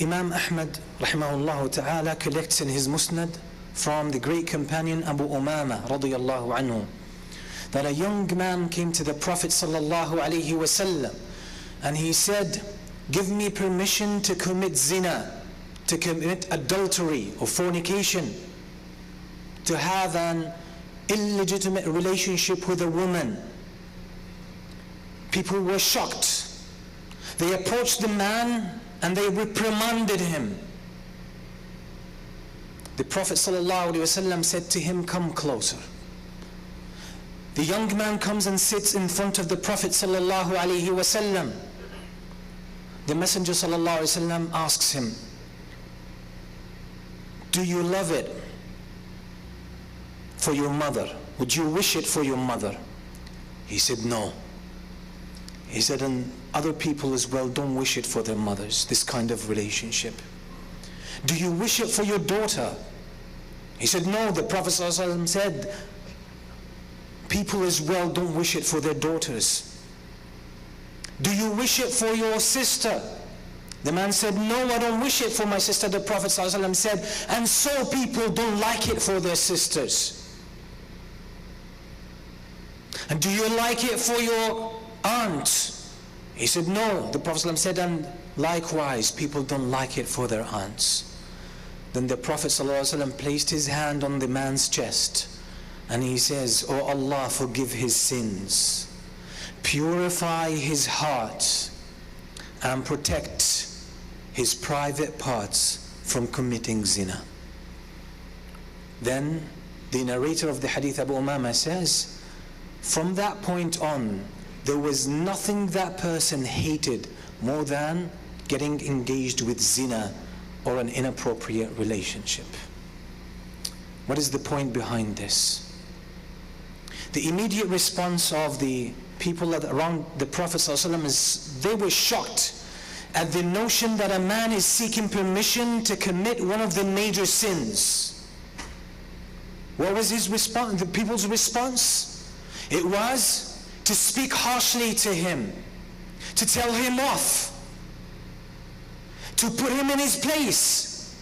Imam Ahmad rahimahullah ta'ala collects in his Musnad from the great companion Abu Umamah radiyallahu anhu that a young man came to the Prophet sallallahu alaihi wasallam and he said, give me permission to commit zina, to commit adultery or fornication, to have an illegitimate relationship with a woman. People were shocked. They approached the man and they reprimanded him. The Prophet ﷺ said to him, come closer. The young man comes and sits in front of the Prophet ﷺ. The Messenger ﷺ asks him, do you love it for your mother? Would you wish it for your mother? He said, no. He said, and other people as well don't wish it for their mothers, this kind of relationship. Do you wish it for your daughter? He said, no. The Prophet ﷺ said, people as well don't wish it for their daughters. Do you wish it for your sister? The man said, no, I don't wish it for my sister. The Prophet ﷺ said, and so people don't like it for their sisters. And do you like it for your aunt? He said, no. The Prophet ﷺ said, and likewise, people don't like it for their aunts. Then the Prophet ﷺ placed his hand on the man's chest and he says, oh Allah, forgive his sins, purify his heart, and protect his private parts from committing zina. Then the narrator of the hadith, Abu Umamah, says, from that point on, there was nothing that person hated more than getting engaged with zina or an inappropriate relationship. What is the point behind this? The immediate response of the people around the Prophet ﷺ is, they were shocked at the notion that a man is seeking permission to commit one of the major sins. What was his response? The people's response? It was to speak harshly to him, to tell him off, to put him in his place.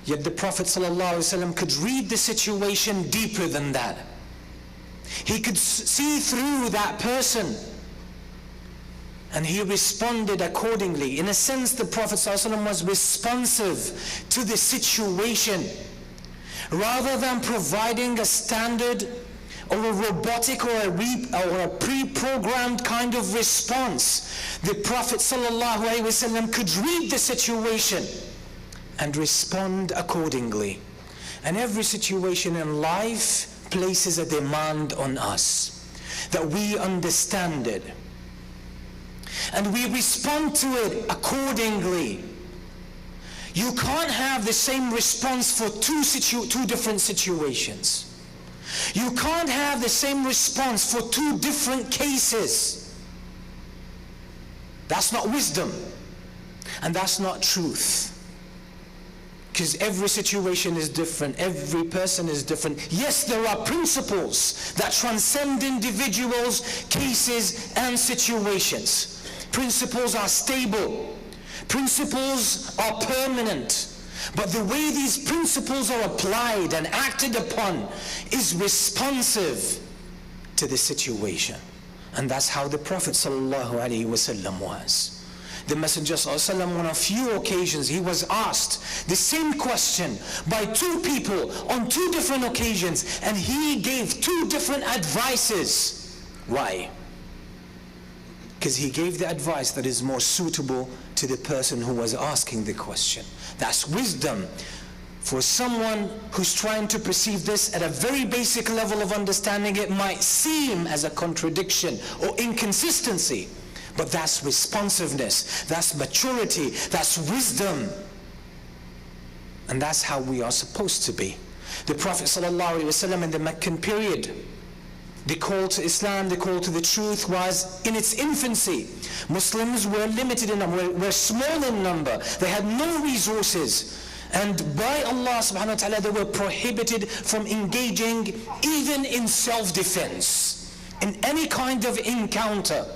Yet the Prophet ﷺ could read the situation deeper than that. He could see through that person, and he responded accordingly. In a sense, the Prophet ﷺ was responsive to the situation. Rather than providing a standard or a robotic or a pre-programmed kind of response, the Prophet ﷺ could read the situation and respond accordingly. And every situation in life places a demand on us that we understand it and we respond to it accordingly. You can't have the same response for two different situations. You can't have the same response for two different cases. That's not wisdom, and that's not truth. Because every situation is different, every person is different. Yes, there are principles that transcend individuals, cases, and situations. Principles are stable. Principles are permanent. But the way these principles are applied and acted upon is responsive to the situation. And that's how the Prophet ﷺ was. The Messenger ﷺ, on a few occasions, he was asked the same question by two people on two different occasions, and he gave two different advices. Why? Because he gave the advice that is more suitable to the person who was asking the question. That's wisdom. For someone who's trying to perceive this at a very basic level of understanding, it might seem as a contradiction or inconsistency. But that's responsiveness, that's maturity, that's wisdom. And that's how we are supposed to be. The Prophet ﷺ in the Meccan period, the call to Islam, the call to the truth was in its infancy. Muslims were limited in number, were small in number. They had no resources. And by Allah subhanahu wa ta'ala, they were prohibited from engaging even in self-defense, in any kind of encounter.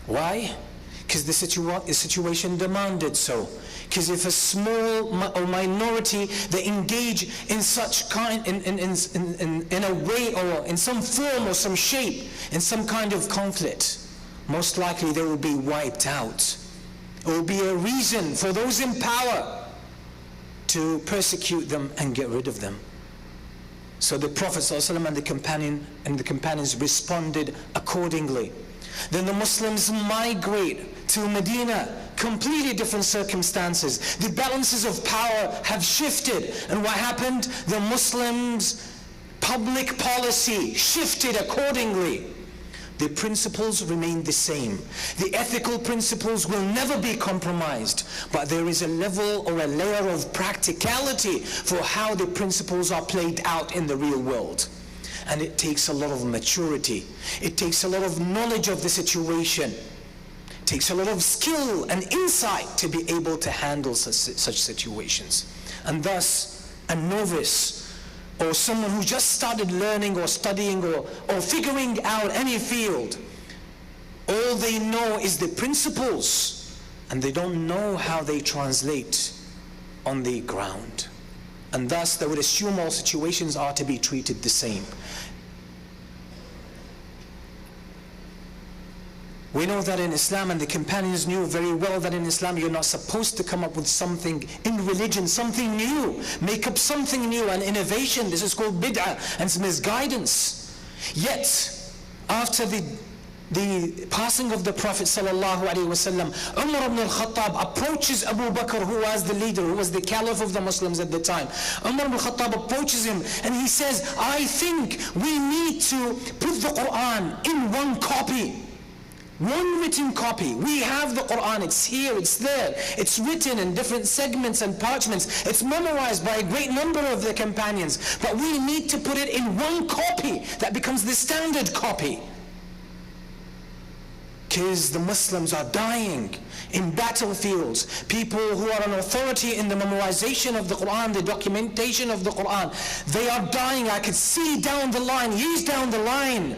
Why? because the situation demanded so. Because if a small or minority, they engage in such kind, in a way or in some form or some shape, in some kind of conflict, most likely they will be wiped out. It will be a reason for those in power to persecute them and get rid of them. So the Prophet ﷺ and the companions responded accordingly. Then the Muslims migrate to Medina, completely different circumstances. The balances of power have shifted. And what happened? The Muslims' public policy shifted accordingly. The principles remain the same. The ethical principles will never be compromised. But there is a level or a layer of practicality for how the principles are played out in the real world. And it takes a lot of maturity. It takes a lot of knowledge of the situation. It takes a lot of skill and insight to be able to handle such situations. And thus, a novice or someone who just started learning or studying or figuring out any field, all they know is the principles, and they don't know how they translate on the ground. And thus they would assume all situations are to be treated the same. We know that in Islam, and the companions knew very well that in Islam you're not supposed to come up with something in religion, something new, make up something new, an innovation. This is called bid'ah and misguidance. Yet, after the passing of the Prophet ﷺ, Umar ibn al-Khattab approaches Abu Bakr, who was the leader, who was the caliph of the Muslims at the time. Umar ibn al-Khattab approaches him and he says, I think we need to put the Quran in one copy. One written copy. We have the Quran, it's here, it's there. It's written in different segments and parchments. It's memorized by a great number of the companions. But we need to put it in one copy that becomes the standard copy. Because the Muslims are dying in battlefields. People who are an authority in the memorization of the Quran, the documentation of the Quran, they are dying. I could see down the line, years down the line.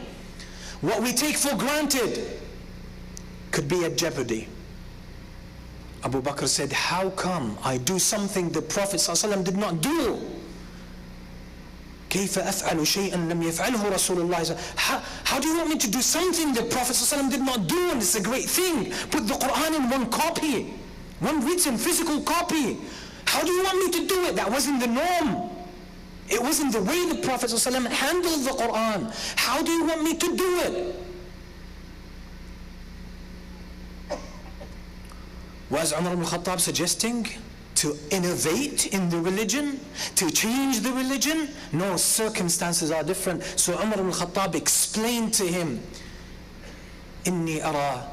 What we take for granted could be at jeopardy. Abu Bakr said, how come I do something the Prophet ﷺ did not do? كيف أفعل شيئا لم يفعله رسول الله. How do you want me to do something the Prophet ﷺ did not do? And it's a great thing. Put the Quran in one copy, one written physical copy. How do you want me to do it? That wasn't the norm. It wasn't the way the Prophet ﷺ handled the Quran. How do you want me to do it? Was Umar ibn al-Khattab suggesting to innovate in the religion, to change the religion? No, circumstances are different. So Umar ibn al-Khattab explained to him, إني أرى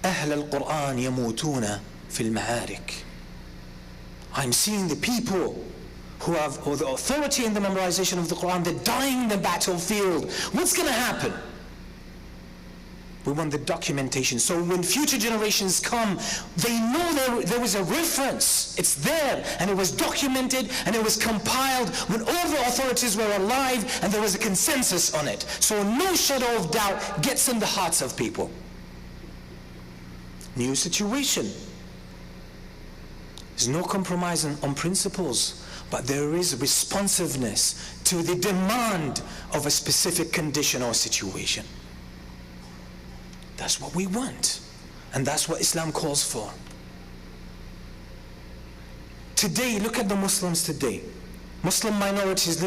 أهل القرآن يموتون في المعارك. I'm seeing the people who have the authority in the memorization of the Quran, they're dying in the battlefield. What's going to happen? We want the documentation. So when future generations come, they know there was a reference. It's there, and it was documented, and it was compiled when all the authorities were alive, and there was a consensus on it. So no shadow of doubt gets in the hearts of people. New situation. There's no compromise on principles, but there is responsiveness to the demand of a specific condition or situation. That's what we want. And that's what Islam calls for. Today, look at the Muslims today. Muslim minorities live